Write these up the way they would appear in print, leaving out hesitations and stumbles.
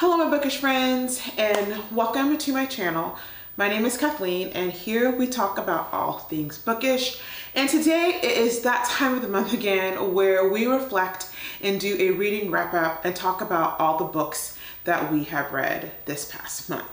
Hello my bookish friends and welcome to my channel. My name is Kathleen and here we talk about all things bookish, and today it is that time of the month again where we reflect and do a reading wrap up and talk about all the books that we have read this past month.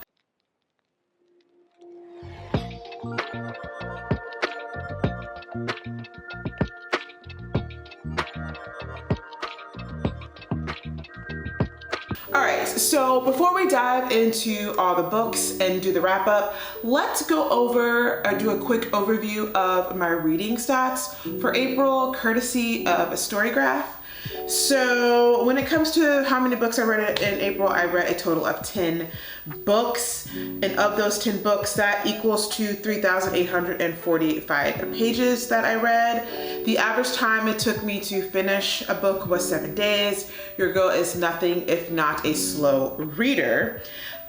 Alright, so before we dive into all the books and do the wrap up, let's go over do a quick overview of my reading stats for April, courtesy of Storygraph. So when it comes to how many books I read in April, I read a total of 10 books, and of those 10 books, that equals to 3,845 pages that I read. The average time it took me to finish a book was 7 days. Your girl is nothing if not a slow reader.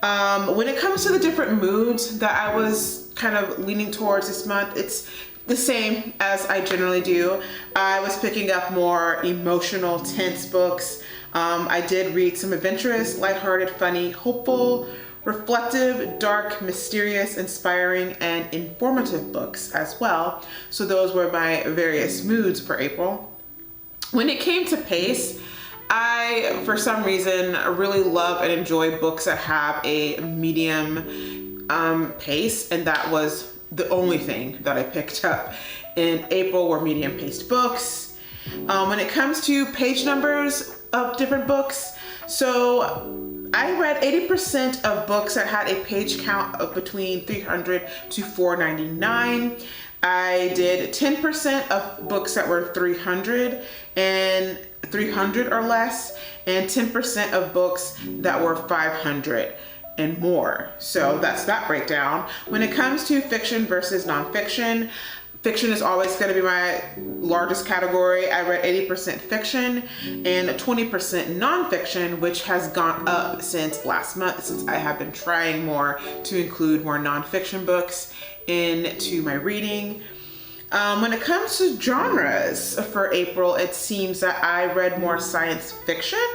When it comes to the different moods that I was kind of leaning towards this month, it's the same as I generally do. I was picking up more emotional, tense books. I did read some adventurous, lighthearted, funny, hopeful, reflective, dark, mysterious, inspiring, and informative books as well. So those were my various moods for April. When it came to pace, I, for some reason, really love and enjoy books that have a medium pace, and that was the only thing that I picked up in April were medium paced books. When it comes to page numbers of different books, so I read 80% of books that had a page count of between 300 to 499. I did 10% of books that were 300 or less, and 10% of books that were 500 and more. So that's that breakdown. When it comes to fiction versus nonfiction, fiction is always going to be my largest category. I read 80% fiction and 20% nonfiction, which has gone up since last month, since I have been trying more to include more nonfiction books into my reading. When it comes to genres for April, it seems that I read more science fiction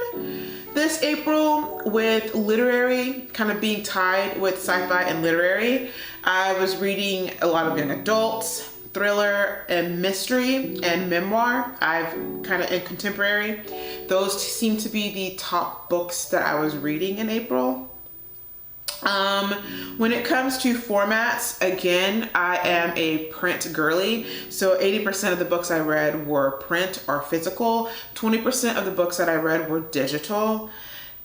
this April, with literary kind of being tied with sci-fi and literary. I was reading a lot of young adults, thriller and mystery, and memoir. I've kind of in contemporary. Those seem to be the top books that I was reading in April. When it comes to formats, again, I am a print girly. So 80% of the books I read were print or physical. 20% of the books that I read were digital.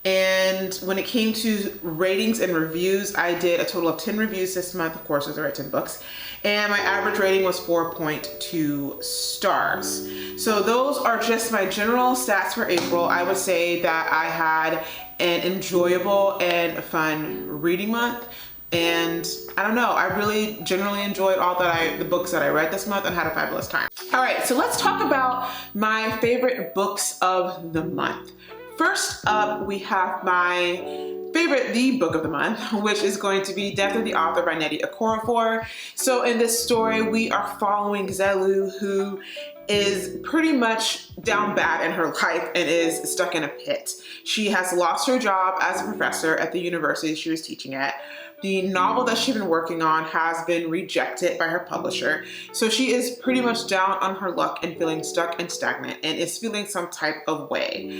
And when it came to ratings and reviews, I did a total of 10 reviews this month, of course, as I read 10 books. And my average rating was 4.2 stars. So those are just my general stats for April. I would say that I had an enjoyable and fun reading month. And I don't know, I really generally enjoyed the books that I read this month and had a fabulous time. All right, so let's talk about my favorite books of the month. First up, we have my favorite, the book of the month, which is going to be Death of the Author by Nnedi Okorafor. So in this story, we are following Zelu, who is pretty much down bad in her life and is stuck in a pit. She has lost her job as a professor at the university she was teaching at. The novel that she's been working on has been rejected by her publisher. So she is pretty much down on her luck and feeling stuck and stagnant and is feeling some type of way.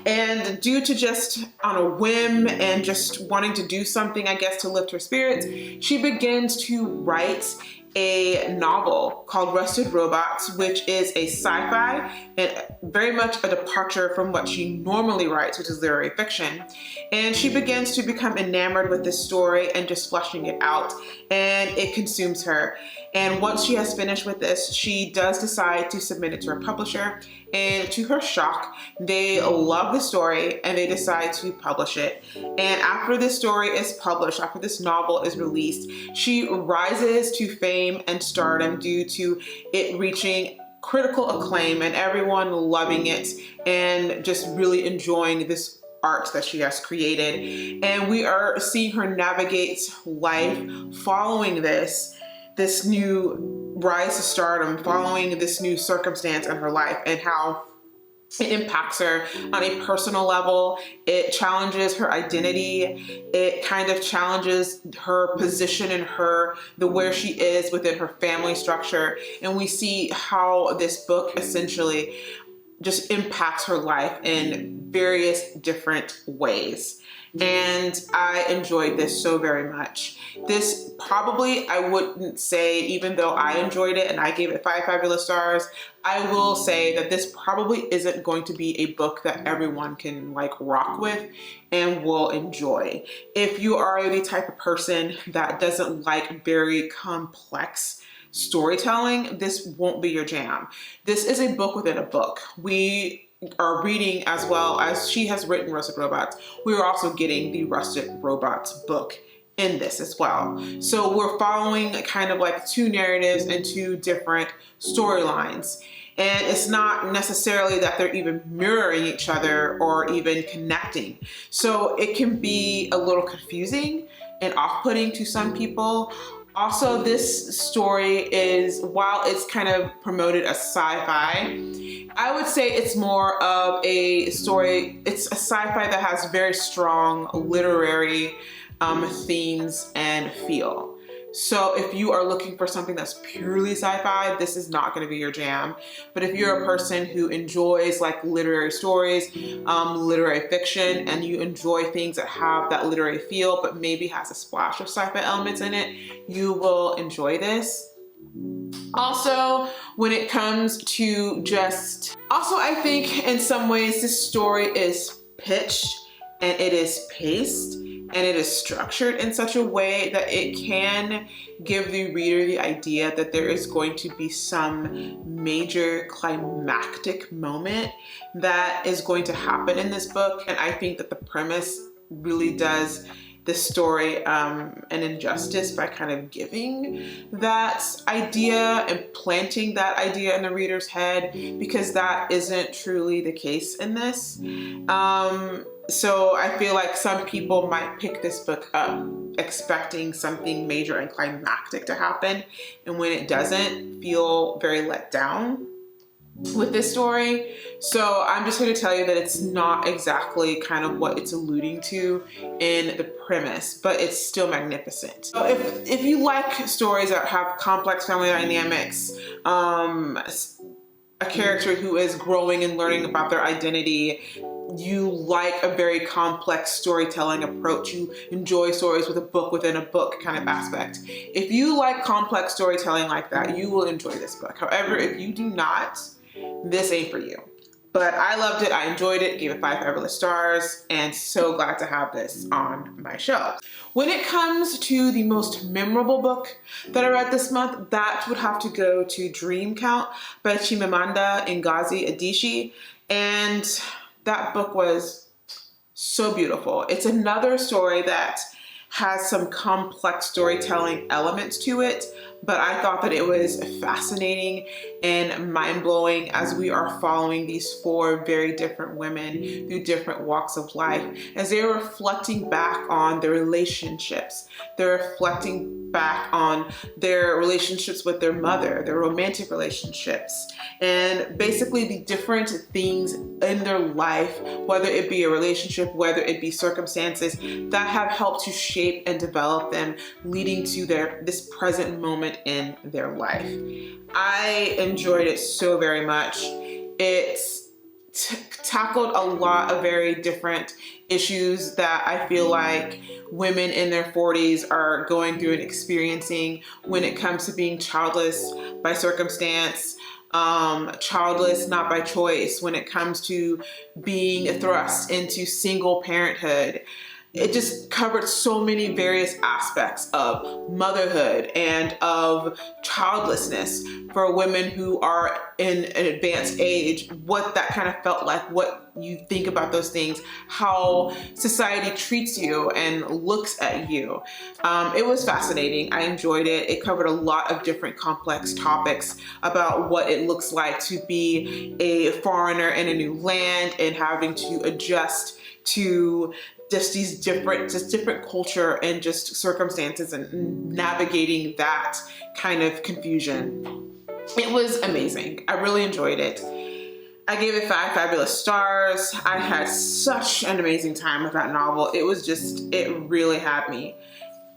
And due to just on a whim and just wanting to do something, I guess, to lift her spirits, she begins to write a novel called Rusted Robots, which is a sci-fi and very much a departure from what she normally writes, which is literary fiction. And she begins to become enamored with this story and just fleshing it out, and it consumes her. And once she has finished with this, she does decide to submit it to her publisher, and to her shock, they love the story and they decide to publish it. And after this story is published, after this novel is released, she rises to fame and stardom due to it reaching critical acclaim and everyone loving it and just really enjoying this art that she has created. And we are seeing her navigate life following this new rise to stardom, following this new circumstance in her life, and how It impacts her on a personal level. It challenges her identity. It kind of challenges her position in where she is within her family structure. And we see how this book essentially just impacts her life in various different ways. And I enjoyed this so very much. This probably, I wouldn't say, even though I enjoyed it and I gave it 5 fabulous stars, I will say that this probably isn't going to be a book that everyone can like rock with and will enjoy. If you are the type of person that doesn't like very complex storytelling, this won't be your jam. This is a book within a book. We are reading, as well as she has written Rusted Robots, we are also getting the Rusted Robots book in this as well. So we're following kind of like 2 narratives and 2 different storylines. And it's not necessarily that they're even mirroring each other or even connecting. So it can be a little confusing and off-putting to some people. Also, this story is, while it's kind of promoted as sci-fi, I would say it's more of a story, it's a sci-fi that has very strong literary themes and feel. So if you are looking for something that's purely sci-fi, this is not going to be your jam. But if you're a person who enjoys like literary stories, literary fiction, and you enjoy things that have that literary feel, but maybe has a splash of sci-fi elements in it, you will enjoy this. Also, when it comes to I think in some ways this story is pitched and it is paced and it is structured in such a way that it can give the reader the idea that there is going to be some major climactic moment that is going to happen in this book. And I think that the premise really does this story an injustice by kind of giving that idea and planting that idea in the reader's head, because that isn't truly the case in this. So I feel like some people might pick this book up expecting something major and climactic to happen, and when it doesn't, feel very let down with this story. So I'm just going to tell you that it's not exactly kind of what it's alluding to in the premise, but it's still magnificent. So if you like stories that have complex family dynamics, a character who is growing and learning about their identity, you like a very complex storytelling approach, you enjoy stories with a book within a book kind of aspect. If you like complex storytelling like that, you will enjoy this book. However, if you do not, this ain't for you. But I loved it, I enjoyed it, gave it 5 fabulous stars, and so glad to have this on my shelf. When it comes to the most memorable book that I read this month, that would have to go to Dream Count by Chimamanda Ngozi Adichie. And that book was so beautiful. It's another story that has some complex storytelling elements to it, but I thought that it was fascinating and mind-blowing as we are following these 4 very different women through different walks of life as they're reflecting back on their relationships. They're reflecting back on their relationships with their mother, their romantic relationships, and basically the different things in their life, whether it be a relationship, whether it be circumstances that have helped to shape and develop them, leading to this present moment in their life. I enjoyed it so very much. It tackled a lot of very different issues that I feel like women in their 40s are going through and experiencing when it comes to being childless by circumstance, childless not by choice, when it comes to being thrust into single parenthood. It just covered so many various aspects of motherhood and of childlessness for women who are in an advanced age, what that kind of felt like, what you think about those things, how society treats you and looks at you. It was fascinating. I enjoyed it. It covered a lot of different complex topics about what it looks like to be a foreigner in a new land and having to adjust to just different culture and just circumstances and navigating that kind of confusion. It was amazing. I really enjoyed it. I gave it 5 fabulous stars. I had such an amazing time with that novel. It was just, it really had me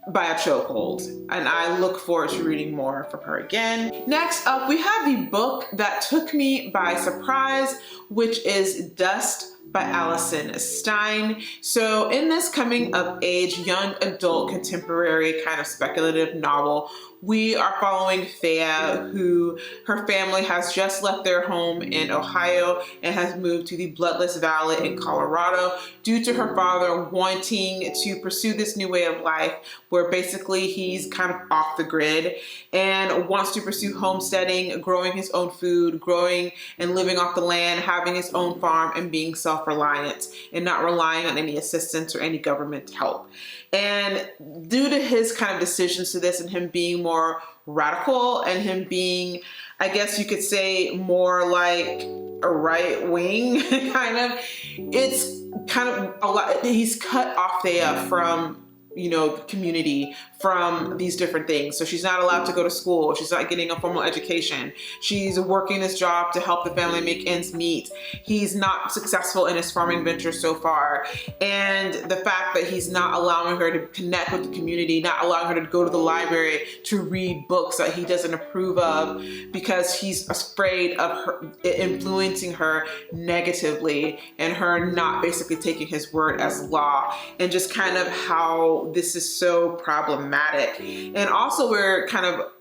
by a chokehold, and I look forward to reading more from her again. Next up, we have the book that took me by surprise, which is Dust by Allison Stein. So in this coming of age, young adult, contemporary kind of speculative novel, we are following Thea, who her family has just left their home in Ohio and has moved to the Bloodless Valley in Colorado due to her father wanting to pursue this new way of life where basically he's kind of off the grid and wants to pursue homesteading, growing his own food, growing and living off the land, having his own farm, and being self-reliant and not relying on any assistance or any government help. And due to his kind of decisions to this and him being more radical and him being, I guess you could say, more like a right wing kind of, it's kind of a lot, he's cut off Thea from, you know, community, from these different things. So she's not allowed to go to school. She's not getting a formal education. She's working this job to help the family make ends meet. He's not successful in his farming venture so far. And the fact that he's not allowing her to connect with the community, not allowing her to go to the library to read books that he doesn't approve of because he's afraid of her influencing her negatively and her not basically taking his word as law, and just kind of how this is so problematic. And also we're kind of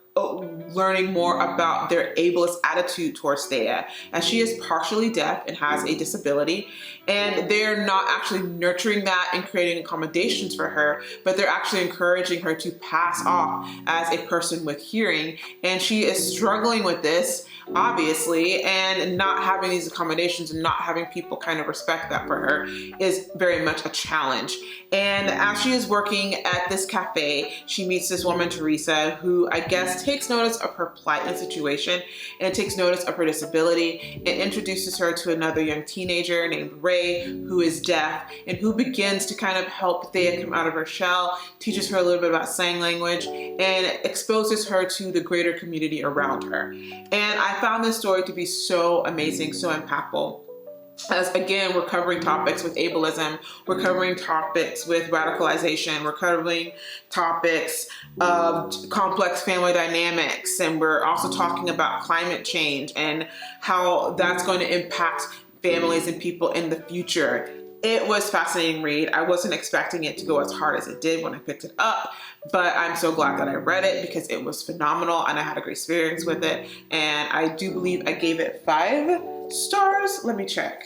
learning more about their ableist attitude towards Thea, as she is partially deaf and has a disability, and they're not actually nurturing that and creating accommodations for her, but they're actually encouraging her to pass off as a person with hearing, and she is struggling with this, obviously, and not having these accommodations and not having people kind of respect that for her is very much a challenge. And as she is working at this cafe, she meets this woman, Teresa, who I guess takes notice of her plight and situation and takes notice of her disability and introduces her to another young teenager named Ray, who is deaf and who begins to kind of help Thea come out of her shell, teaches her a little bit about sign language, and exposes her to the greater community around her. And I found this story to be so amazing, so impactful. As again, we're covering topics with ableism, we're covering topics with radicalization, we're covering topics of complex family dynamics, and we're also talking about climate change and how that's going to impact families and people in the future. It was a fascinating read. I wasn't expecting it to go as hard as it did when I picked it up, but I'm so glad that I read it because it was phenomenal and I had a great experience with it. And I do believe I gave it 5 stars. Let me check.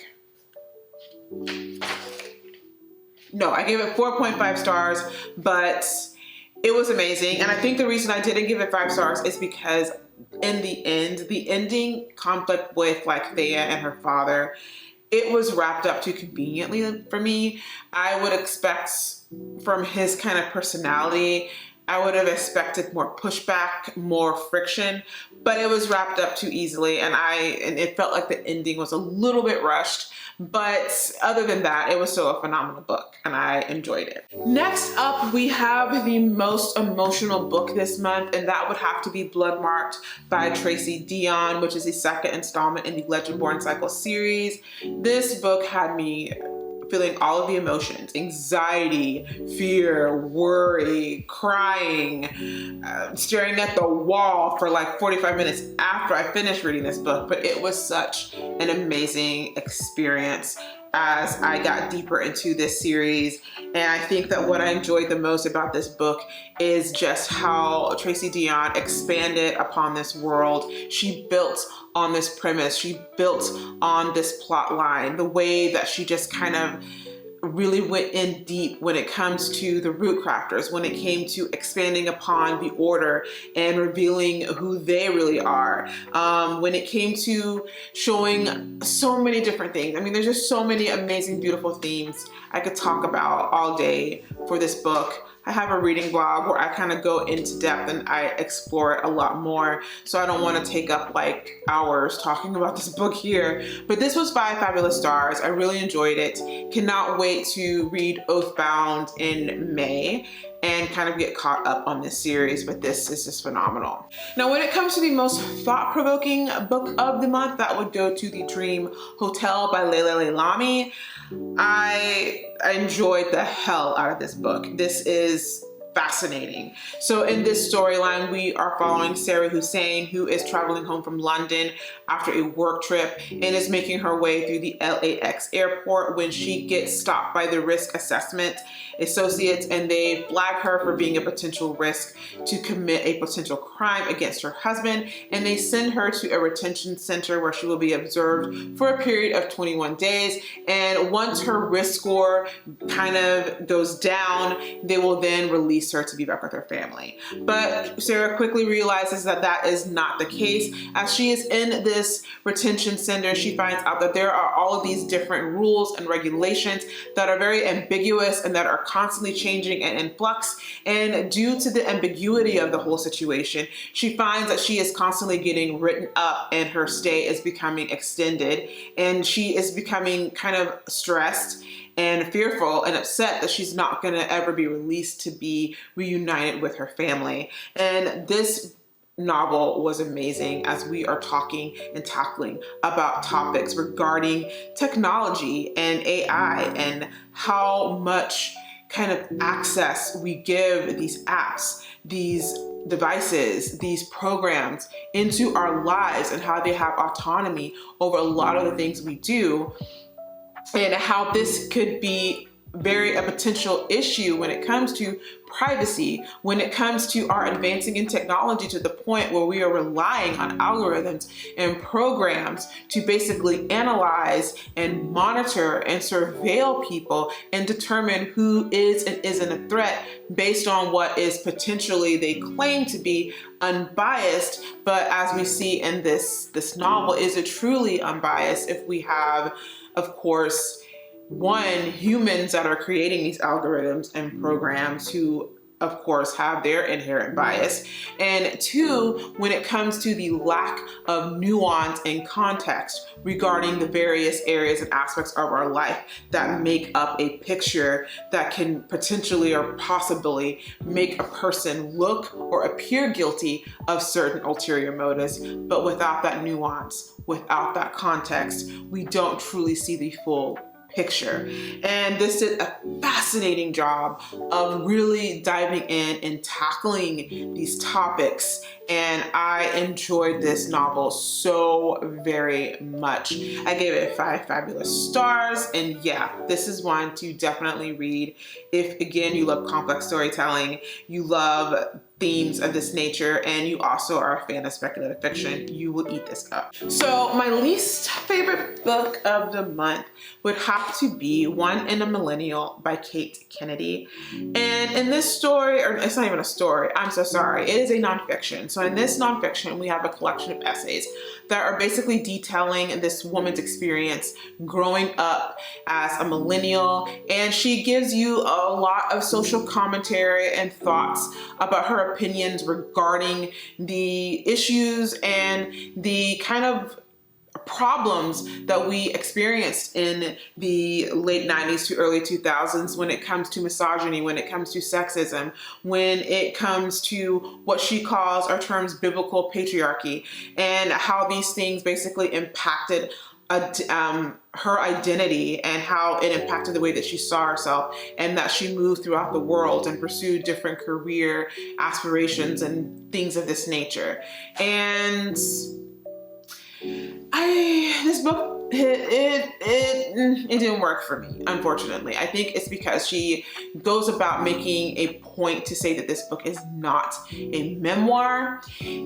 No, I gave it 4.5 stars, but it was amazing. And I think the reason I didn't give it 5 stars is because in the end, the ending conflict with like Thea and her father, it was wrapped up too conveniently for me. I would expect from his kind of personality, I would have expected more pushback, more friction, but it was wrapped up too easily, and it felt like the ending was a little bit rushed. But other than that, it was still a phenomenal book and I enjoyed it. Next up, we have the most emotional book this month, and that would have to be Blood Marked by Tracy Deonn, which is the 2nd installment in the Legend-Born Cycle series. This book had me feeling all of the emotions: anxiety, fear, worry, crying, staring at the wall for like 45 minutes after I finished reading this book. But it was such an amazing experience as I got deeper into this series. And I think that what I enjoyed the most about this book is just how Tracy Deonn expanded upon this world. She built on this premise. She built on this plot line, the way that she just kind of really went in deep when it comes to the root crafters, when it came to expanding upon the order and revealing who they really are, when it came to showing so many different things. I mean, there's just so many amazing, beautiful themes I could talk about all day for this book. I have a reading blog where I kind of go into depth and I explore it a lot more. So I don't want to take up like hours talking about this book here. But this was 5 fabulous stars. I really enjoyed it. Cannot wait to read Oathbound in May. and kind of get caught up on this series, but this is just phenomenal. Now, when it comes to the most thought-provoking book of the month, that would go to The Dream Hotel by Leila Leilani. I enjoyed the hell out of this book. This is fascinating. So in this storyline, we are following Sarah Hussein, who is traveling home from London after a work trip and is making her way through the LAX airport when she gets stopped by the risk assessment associates, and they flag her for being a potential risk to commit a potential crime against her husband, and they send her to a retention center where she will be observed for a period of 21 days. And once her risk score kind of goes down, they will then release her to be back with her family. But Sarah quickly realizes that that is not the case. As she is in this retention center, she finds out that there are all of these different rules and regulations that are very ambiguous and that are constantly changing and in flux. And due to the ambiguity of the whole situation, she finds that she is constantly getting written up and her stay is becoming extended, and she is becoming kind of stressed and fearful and upset that she's not going to ever be released to be reunited with her family. And this novel was amazing as we are talking and tackling about topics regarding technology and AI and how much kind of access we give these apps, these devices, these programs into our lives, and how they have autonomy over a lot of the things we do, and how this could be a potential issue when it comes to privacy, when it comes to our advancing in technology to the point where we are relying on algorithms and programs to basically analyze and monitor and surveil people and determine who is and isn't a threat based on what is potentially they claim to be unbiased. But as we see in this novel, is it truly unbiased if we have, of course, one, humans that are creating these algorithms and programs who, of course, have their inherent bias, and two, when it comes to the lack of nuance and context regarding the various areas and aspects of our life that make up a picture that can potentially or possibly make a person look or appear guilty of certain ulterior motives, but without that nuance, without that context, we don't truly see the full picture. And this did a fascinating job of really diving in and tackling these topics, and I enjoyed this novel so very much. I gave it 5 fabulous stars, and yeah, this is one to definitely read if, again, you love complex storytelling, you love themes of this nature, and you also are a fan of speculative fiction. You will eat this up. So my least favorite book of the month would have to be One in a Millennial by Kate Kennedy. And in this story, or it's not even a story, I'm so sorry, it is a nonfiction. So in this nonfiction, we have a collection of essays that are basically detailing this woman's experience growing up as a millennial, and she gives you a lot of social commentary and thoughts about her opinions regarding the issues and the kind of problems that we experienced in the late 90s to early 2000s when it comes to misogyny, when it comes to sexism, when it comes to what she calls or terms biblical patriarchy, and how these things basically impacted her identity and how it impacted the way that she saw herself, and that she moved throughout the world and pursued different career aspirations and things of this nature. And this book, it didn't work for me, unfortunately. I think it's because she goes about making a point to say that this book is not a memoir,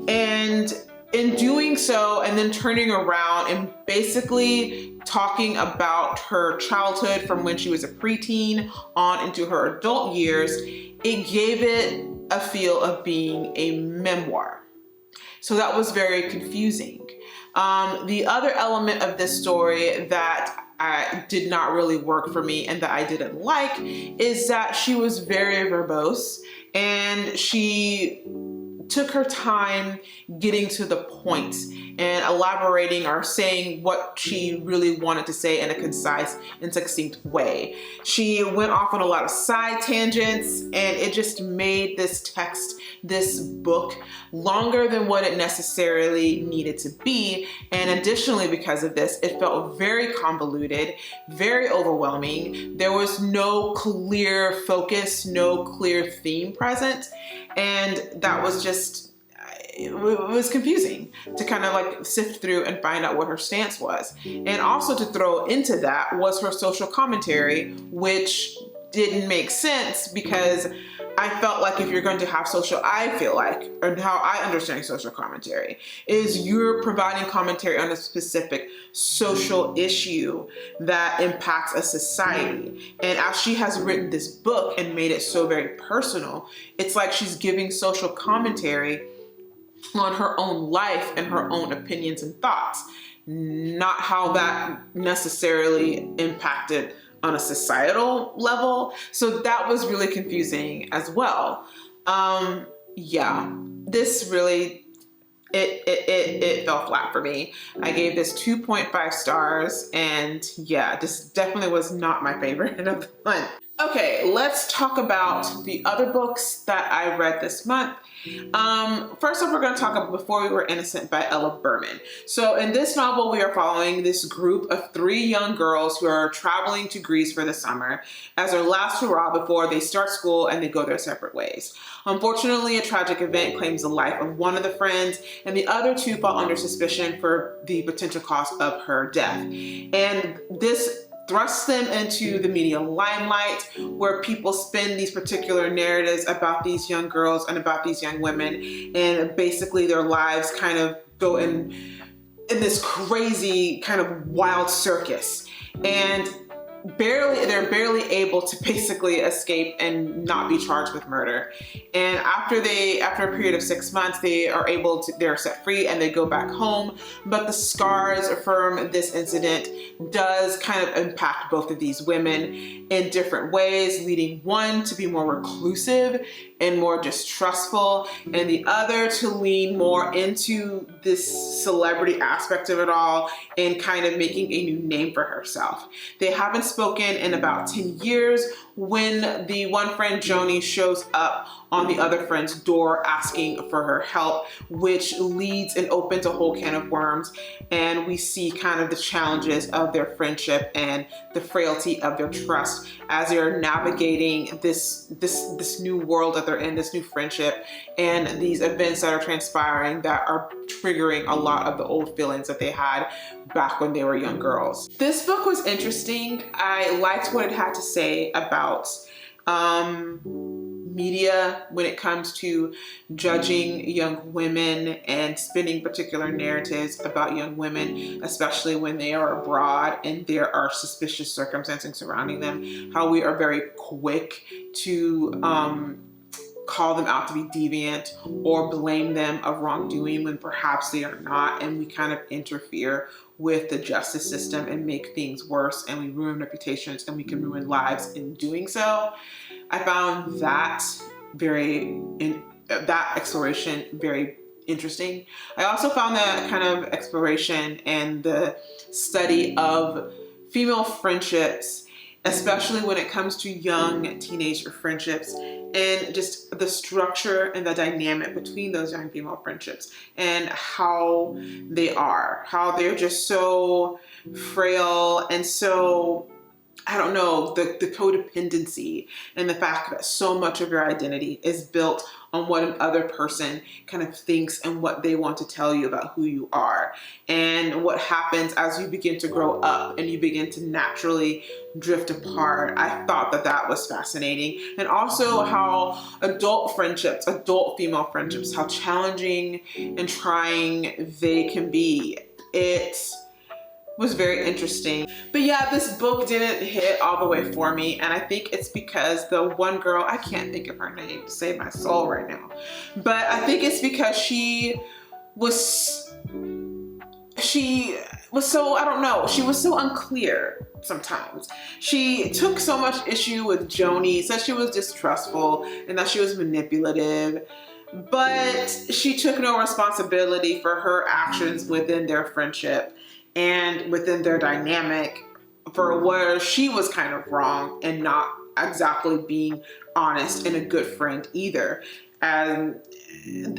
and in doing so, and then turning around and basically talking about her childhood from when she was a preteen on into her adult years, it gave it a feel of being a memoir. So that was very confusing. The other element of this story that did not really work for me and that I didn't like is that she was very verbose, and she took her time getting to the point and elaborating or saying what she really wanted to say in a concise and succinct way. She went off on a lot of side tangents, and it just made this text, this book, longer than what it necessarily needed to be. And additionally, because of this, it felt very convoluted, very overwhelming. There was no clear focus, no clear theme present. And that was just, it was confusing to kind of like sift through and find out what her stance was. And also to throw into that was her social commentary, which didn't make sense, because I felt like if you're going to have I feel like, or how I understand social commentary, is you're providing commentary on a specific social issue that impacts a society. And as she has written this book and made it so very personal, it's like she's giving social commentary on her own life and her own opinions and thoughts, not how that necessarily impacted on a societal level. So that was really confusing as well. Yeah, this really, it fell flat for me. I gave this 2.5 stars, and yeah, this definitely was not my favorite of the month. Okay, let's talk about the other books that I read this month. First up, we're going to talk about Before We Were Innocent by Ella Berman. So in this novel, we are following this group of 3 young girls who are traveling to Greece for the summer as their last hurrah before they start school and they go their separate ways. Unfortunately, a tragic event claims the life of one of the friends, and the other 2 fall under suspicion for the potential cause of her death. And this thrusts them into the media limelight, where people spin these particular narratives about these young girls and about these young women, and basically their lives kind of go in this crazy kind of wild circus. And they're barely able to basically escape and not be charged with murder. And after a period of 6 months, they're set free and they go back home. But the scars from this incident does kind of impact both of these women in different ways, leading one to be more reclusive and more distrustful, and the other to lean more into this celebrity aspect of it all and kind of making a new name for herself. They haven't spoken in about 10 years when the one friend, Joni, shows up on the other friend's door asking for her help, which leads and opens a whole can of worms. And we see kind of the challenges of their friendship and the frailty of their trust as they're navigating this new world that they're in, this new friendship, and these events that are transpiring that are triggering a lot of the old feelings that they had back when they were young girls. This book was interesting. I liked what it had to say about media when it comes to judging young women and spinning particular narratives about young women, especially when they are abroad and there are suspicious circumstances surrounding them, how we are very quick to call them out to be deviant or blame them of wrongdoing when perhaps they are not, and we kind of interfere with the justice system and make things worse, and we ruin reputations and we can ruin lives in doing so. I found that that exploration very interesting. I also found that kind of exploration and the study of female friendships, especially when it comes to young teenager friendships, and just the structure and the dynamic between those young female friendships and how they're just so frail and so, I don't know, the codependency and the fact that so much of your identity is built on what another person kind of thinks and what they want to tell you about who you are. And what happens as you begin to grow up and you begin to naturally drift apart. I thought that was fascinating. And also how adult female friendships, how challenging and trying they can be. It was very interesting. But yeah, this book didn't hit all the way for me, and I think it's because the one girl, I can't think of her name to save my soul right now, but I think it's because she was so, I don't know, she was so unclear sometimes. She took so much issue with Joni, said she was distrustful and that she was manipulative. but she took no responsibility for her actions within their friendship and within their dynamic, for where she was kind of wrong and not exactly being honest and a good friend either. And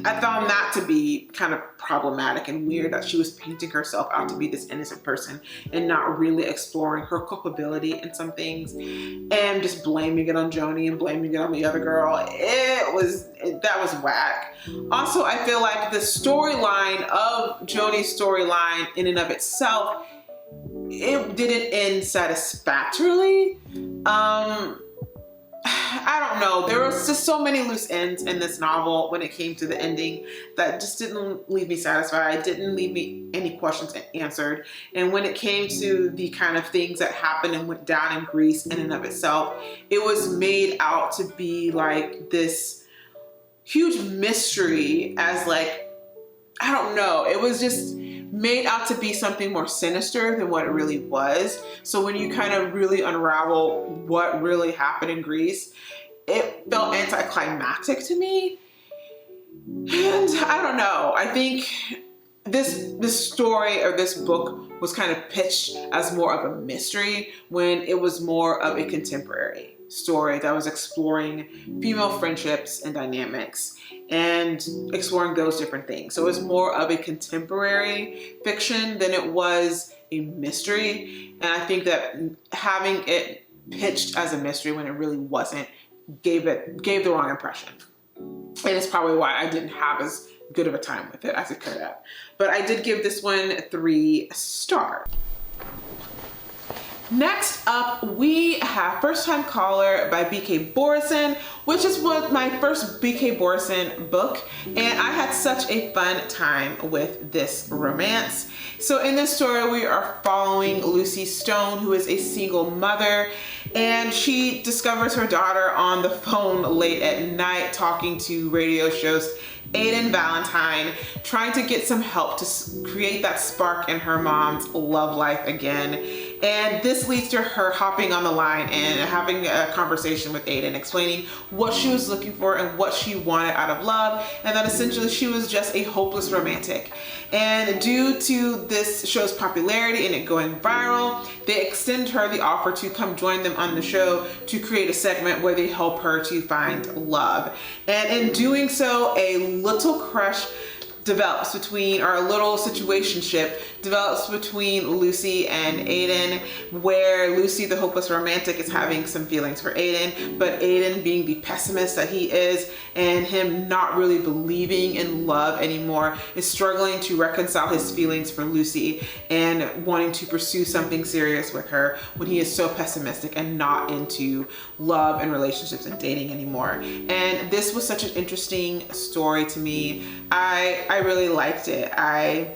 I found that to be kind of problematic and weird, that she was painting herself out to be this innocent person and not really exploring her culpability in some things, and just blaming it on Joni and blaming it on the other girl. That was whack. Also, I feel like the storyline of Joni's storyline in and of itself, it didn't end satisfactorily. I don't know. There was just so many loose ends in this novel when it came to the ending that just didn't leave me satisfied. Didn't leave me any questions answered. And when it came to the kind of things that happened and went down in Greece in and of itself, it was made out to be like this huge mystery, as like, I don't know. It was just made out to be something more sinister than what it really was. So when you kind of really unravel what really happened in Greece, it felt anticlimactic to me. And I don't know. I think this story or this book was kind of pitched as more of a mystery when it was more of a contemporary story that was exploring female friendships and dynamics and exploring those different things. So it was more of a contemporary fiction than it was a mystery. And I think that having it pitched as a mystery when it really wasn't gave the wrong impression. And it's probably why I didn't have as good of a time with it as it could have. But I did give this one 3 stars. Next up, we have First Time Caller by B.K. Borison, which is my first B.K. Borison book, and I had such a fun time with this romance. So in this story, we are following Lucy Stone, who is a single mother, and she discovers her daughter on the phone late at night talking to radio host Aiden Valentine, trying to get some help to create that spark in her mom's love life again. And this leads to her hopping on the line and having a conversation with Aiden, explaining what she was looking for and what she wanted out of love, and that essentially she was just a hopeless romantic. And due to this show's popularity and it going viral, they extend her the offer to come join them on the show to create a segment where they help her to find love. And in doing so, a little crush develops between, or a little situationship develops between Lucy and Aiden, where Lucy, the hopeless romantic, is having some feelings for Aiden, but Aiden, being the pessimist that he is and him not really believing in love anymore, is struggling to reconcile his feelings for Lucy and wanting to pursue something serious with her when he is so pessimistic and not into love and relationships and dating anymore. And this was such an interesting story to me. I really liked it. I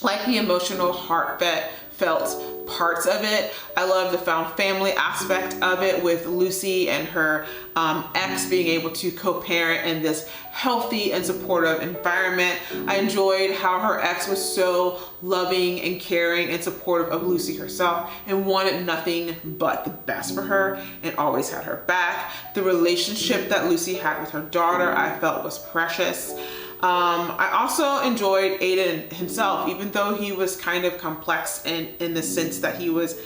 like the emotional, heartfelt parts of it. I love the found family aspect of it, with Lucy and her ex being able to co-parent in this healthy and supportive environment. I enjoyed how her ex was so loving and caring and supportive of Lucy herself and wanted nothing but the best for her and always had her back. The relationship that Lucy had with her daughter, I felt was precious. I also enjoyed Aiden himself, even though he was kind of complex in the sense that he was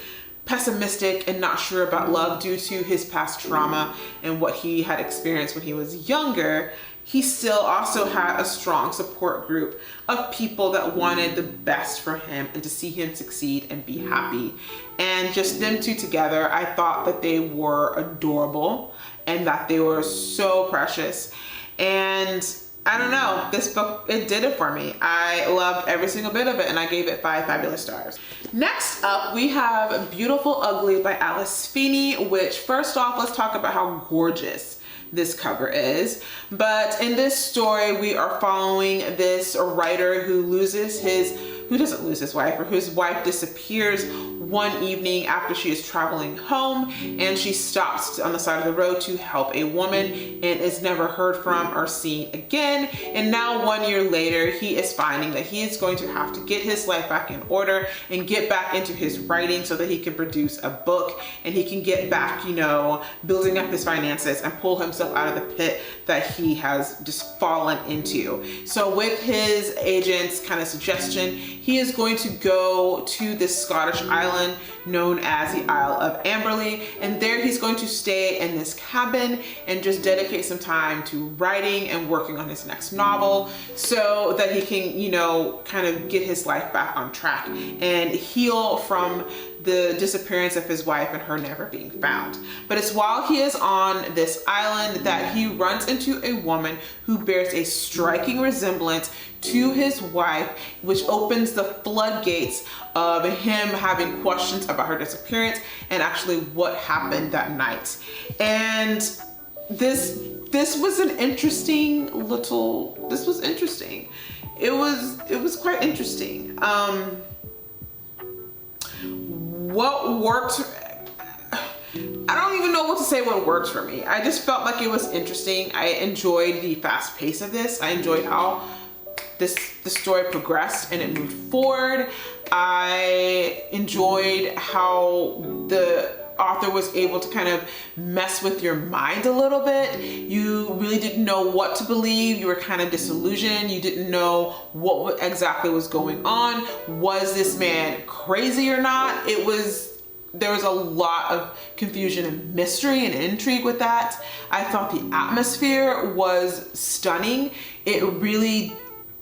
pessimistic and not sure about love due to his past trauma and what he had experienced when he was younger. He still also had a strong support group of people that wanted the best for him and to see him succeed and be happy. And just them two together, I thought that they were adorable and that they were so precious. And I don't know, this book, it did it for me. I loved every single bit of it and I gave it 5 fabulous stars. Next up, we have Beautiful Ugly by Alice Feeney, which first off, let's talk about how gorgeous this cover is. But in this story, we are following this writer who loses his who doesn't lose his wife, or whose wife disappears one evening after she is traveling home, and she stops on the side of the road to help a woman and is never heard from or seen again. And now 1 year later, he is finding that he is going to have to get his life back in order and get back into his writing so that he can produce a book and he can get back, you know, building up his finances and pull himself out of the pit that he has just fallen into. So with his agent's kind of suggestion, he is going to go to this Scottish island known as the Isle of Amberley, and there he's going to stay in this cabin and just dedicate some time to writing and working on his next novel so that he can, you know, kind of get his life back on track and heal from the disappearance of his wife and her never being found. But it's while he is on this island that he runs into a woman who bears a striking resemblance to his wife, which opens the floodgates of him having questions about her disappearance and actually what happened that night. And this was an interesting little, this was interesting. It was quite interesting. What worked, I don't even know what to say what worked for me. I just felt like it was interesting. I enjoyed the fast pace of this. I enjoyed how the story progressed and it moved forward. I enjoyed how the author was able to kind of mess with your mind a little bit. You really didn't know what to believe. You were kind of disillusioned. You didn't know what exactly was going on. Was this man crazy or not? There was a lot of confusion and mystery and intrigue with that. I thought the atmosphere was stunning. It really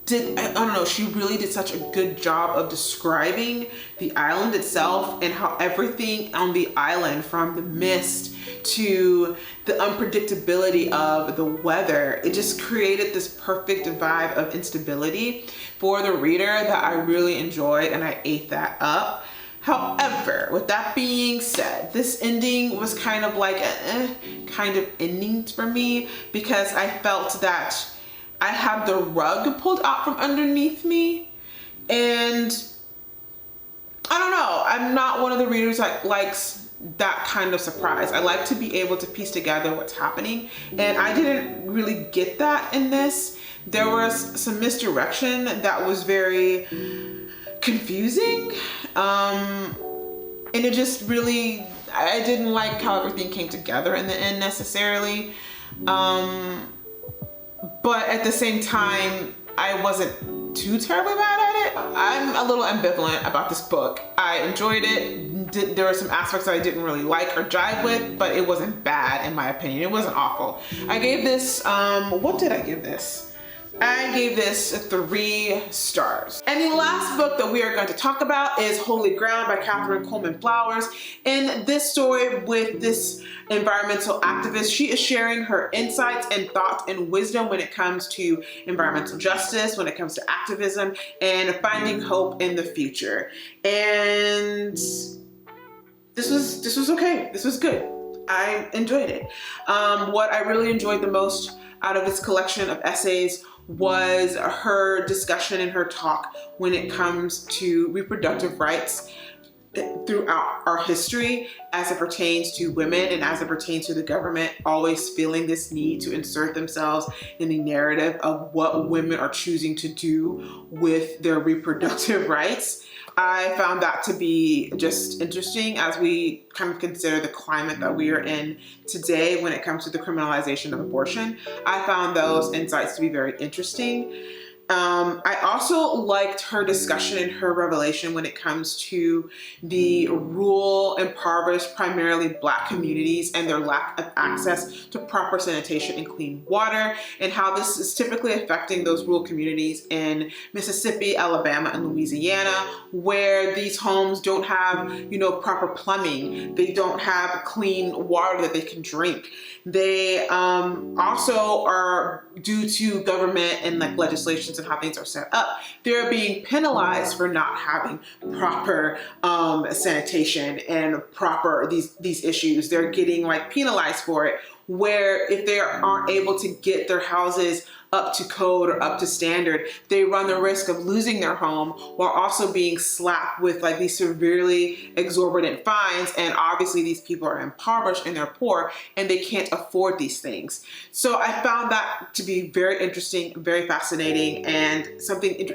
did, I don't know, she really did such a good job of describing the island itself and how everything on the island, from the mist to the unpredictability of the weather, it just created this perfect vibe of instability for the reader that I really enjoyed, and I ate that up. However, with that being said, this ending was kind of like a kind of ending for me, because I felt that I had the rug pulled out from underneath me, and I don't know, I'm not one of the readers that likes that kind of surprise. I like to be able to piece together what's happening, and I didn't really get that in this. There was some misdirection that was very confusing, and it just really, I didn't like how everything came together in the end necessarily. But at the same time, I wasn't too terribly mad at it. I'm a little ambivalent about this book. I enjoyed it. There were some aspects that I didn't really like or jive with, but it wasn't bad in my opinion. It wasn't awful. I gave this, what did I give this? I gave this 3 stars. And the last book that we are going to talk about is Holy Ground by Catherine Coleman Flowers. In this story with this environmental activist, she is sharing her insights and thoughts and wisdom when it comes to environmental justice, when it comes to activism, and finding hope in the future. And this was okay. This was good. I enjoyed it. What I really enjoyed the most out of this collection of essays was her discussion and her talk when it comes to reproductive rights throughout our history as it pertains to women and as it pertains to the government always feeling this need to insert themselves in the narrative of what women are choosing to do with their reproductive rights. I found that to be just interesting as we kind of consider the climate that we are in today when it comes to the criminalization of abortion. I found those insights to be very interesting. I also liked her discussion and her revelation when it comes to the rural, impoverished, primarily Black communities and their lack of access to proper sanitation and clean water, and how this is typically affecting those rural communities in Mississippi, Alabama, and Louisiana, where these homes don't have, proper plumbing. They don't have clean water that they can drink. They also are, due to government and legislations and how things are set up, they're being penalized for not having proper sanitation and proper these issues. They're getting penalized for it, where if they aren't able to get their houses up to code or up to standard, they run the risk of losing their home while also being slapped with like these severely exorbitant fines. And obviously these people are impoverished and they're poor and they can't afford these things. So I found that to be very interesting, very fascinating, and something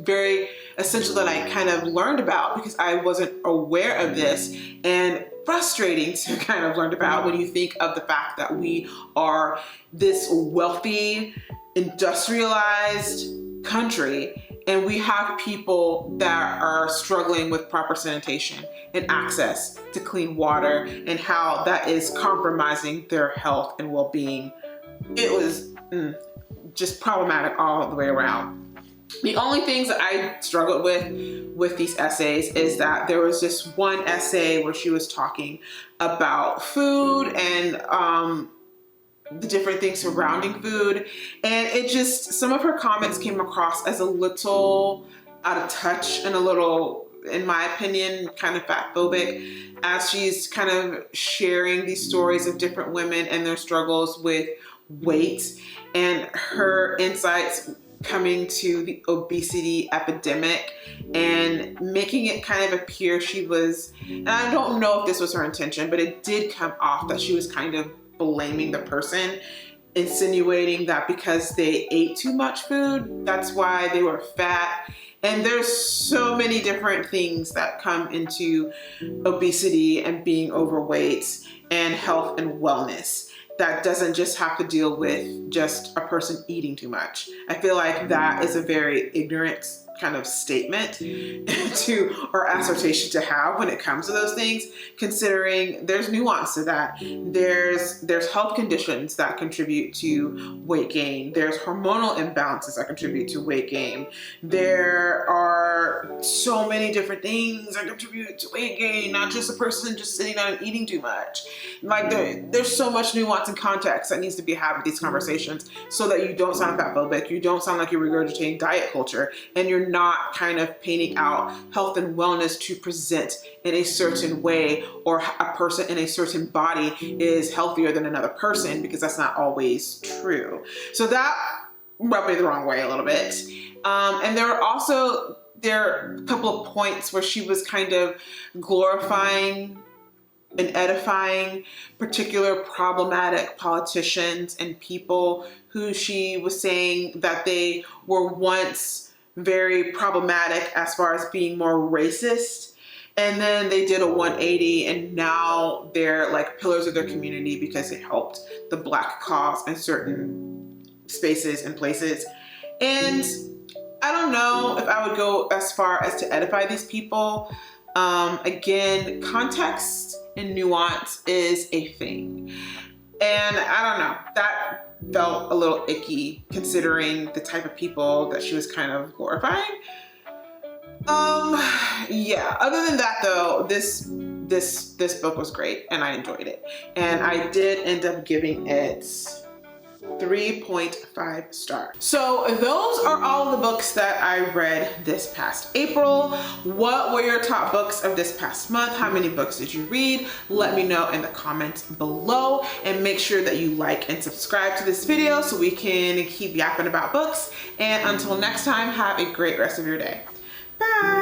very essential that I kind of learned about because I wasn't aware of this, and frustrating to kind of learn about when you think of the fact that we are this wealthy, industrialized country and we have people that are struggling with proper sanitation and access to clean water, and how that is compromising their health and well-being. It was just problematic all the way around. The only things that I struggled with these essays is that there was this one essay where she was talking about food and the different things surrounding food. And it just, some of her comments came across as a little out of touch and a little, in my opinion, kind of fat phobic, as she's kind of sharing these stories of different women and their struggles with weight and her insights coming to the obesity epidemic and making it kind of appear she was, and I don't know if this was her intention, but it did come off that she was kind of blaming the person, insinuating that because they ate too much food, that's why they were fat. And there's so many different things that come into obesity and being overweight and health and wellness that doesn't just have to deal with just a person eating too much. I feel like that is a very ignorant kind of statement to, or assertion to have when it comes to those things, considering there's nuance to that. There's health conditions that contribute to weight gain. There's hormonal imbalances that contribute to weight gain. There are so many different things that contribute to weight gain, not just a person just sitting down and eating too much. Like there's so much nuance and context that needs to be had with these conversations so that you don't sound fat phobic, you don't sound like you're regurgitating diet culture, and you're not kind of painting out health and wellness to present in a certain way, or a person in a certain body is healthier than another person, because that's not always true. So that rubbed me the wrong way a little bit. And there are a couple of points where she was kind of glorifying and edifying particular problematic politicians and people who she was saying that they were once very problematic as far as being more racist, and then they did a 180 and now they're like pillars of their community because it helped the Black cause in certain spaces and places. And I don't know if I would go as far as to edify these people. Again, context and nuance is a thing, and I don't know, that felt a little icky considering the type of people that she was kind of glorifying. Yeah, other than that though, this book was great and I enjoyed it. And I did end up giving it 3.5 stars. So those are all the books that I read this past April. What were your top books of this past month? How many books did you read? Let me know in the comments below, and make sure that you like and subscribe to this video so we can keep yapping about books. And until next time, have a great rest of your day. Bye.